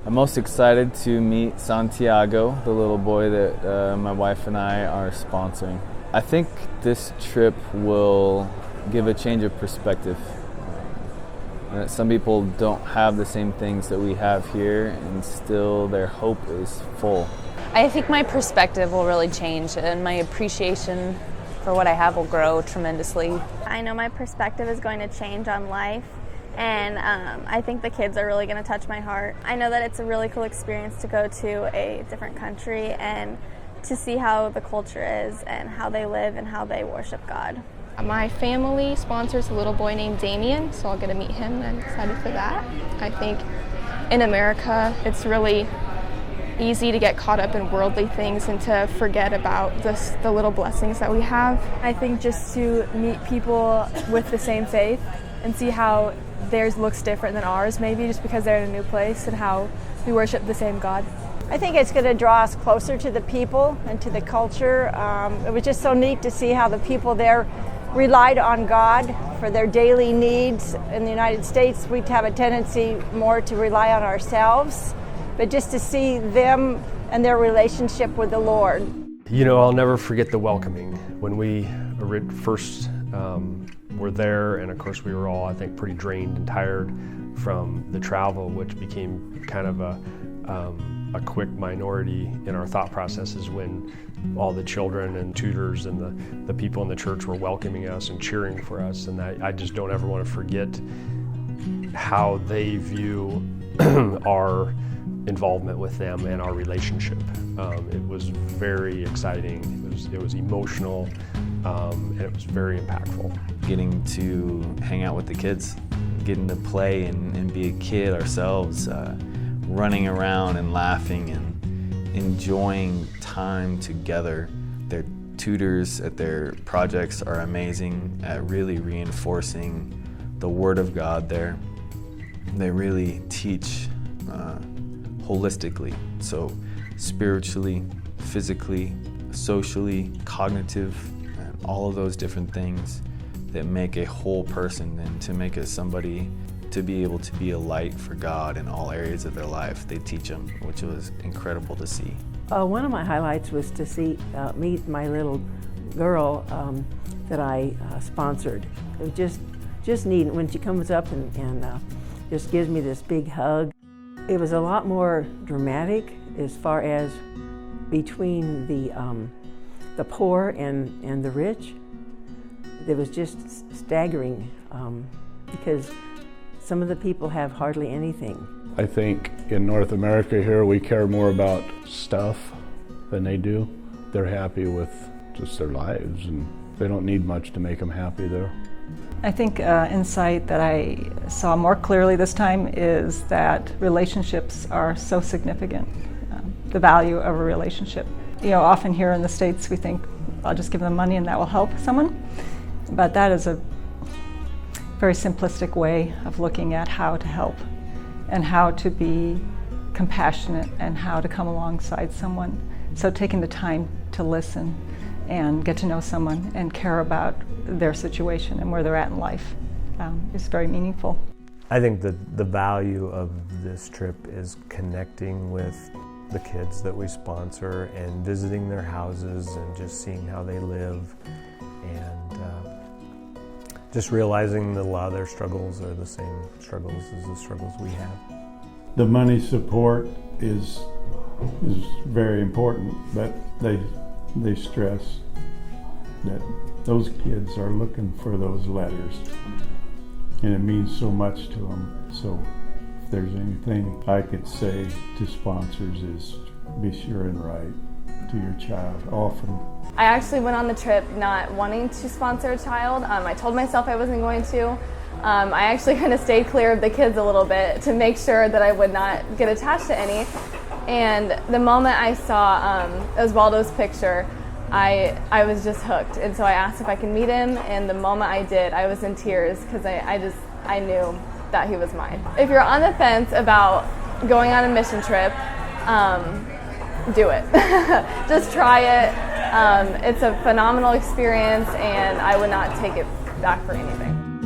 I'm most excited to meet Santiago, the little boy that my wife and I are sponsoring. I think this trip will give a change of perspective. Some people don't have the same things that we have here, and still their hope is full. I think my perspective will really change, and my appreciation for what I have will grow tremendously. I know my perspective is going to change on life, and I think the kids are really going to touch my heart. I know that it's a really cool experience to go to a different country and to see how the culture is and how they live and how they worship God. My family sponsors a little boy named Damien, so I'll get to meet him. I'm excited for that. I think in America it's really easy to get caught up in worldly things and to forget about the little blessings that we have. I think just to meet people with the same faith and see how theirs looks different than ours, maybe just because they're in a new place, and how we worship the same God. I think it's going to draw us closer to the people and to the culture. It was just so neat to see how the people there relied on God for their daily needs. In the United States, we'd have a tendency more to rely on ourselves, but just to see them and their relationship with the Lord. You know, I'll never forget the welcoming. When we first were there, and of course we were all, I think, pretty drained and tired from the travel, which became kind of a quick minority in our thought processes when all the children and tutors and the people in the church were welcoming us and cheering for us. And I just don't ever want to forget how they view our involvement with them and our relationship. It was very exciting, it was emotional, and it was very impactful. Getting to hang out with the kids, getting to play and be a kid ourselves, running around and laughing and enjoying time together. Their tutors at their projects are amazing at really reinforcing the Word of God there. They really teach holistically, so spiritually, physically, socially, cognitive, and all of those different things that make a whole person, and to make us somebody to be able to be a light for God in all areas of their life. They teach them, which was incredible to see. One of my highlights was to meet my little girl that I sponsored. It was just neat when she comes up and just gives me this big hug. It was a lot more dramatic as far as between the poor and the rich. It was just staggering because some of the people have hardly anything. I think in North America here we care more about stuff than they do. They're happy with just their lives, and they don't need much to make them happy there. I think insight that I saw more clearly this time is that relationships are so significant, the value of a relationship. You know, often here in the States we think, I'll just give them money and that will help someone, but that is a very simplistic way of looking at how to help and how to be compassionate and how to come alongside someone. So taking the time to listen and get to know someone and care about their situation and where they're at in life is very meaningful. I think that the value of this trip is connecting with the kids that we sponsor and visiting their houses and just seeing how they live, and just realizing that a lot of their struggles are the same struggles as the struggles we have. The money support is very important, but they stress that those kids are looking for those letters, and it means so much to them. So if there's anything I could say to sponsors is be sure and write to your child often. I actually went on the trip not wanting to sponsor a child. I told myself I wasn't going to. I actually kind of stayed clear of the kids a little bit to make sure that I would not get attached to any. And the moment I saw Oswaldo's picture, I was just hooked. And so I asked if I could meet him, and the moment I did, I was in tears because I knew that he was mine. If you're on the fence about going on a mission trip, do it. Just try it. It's a phenomenal experience, and I would not take it back for anything.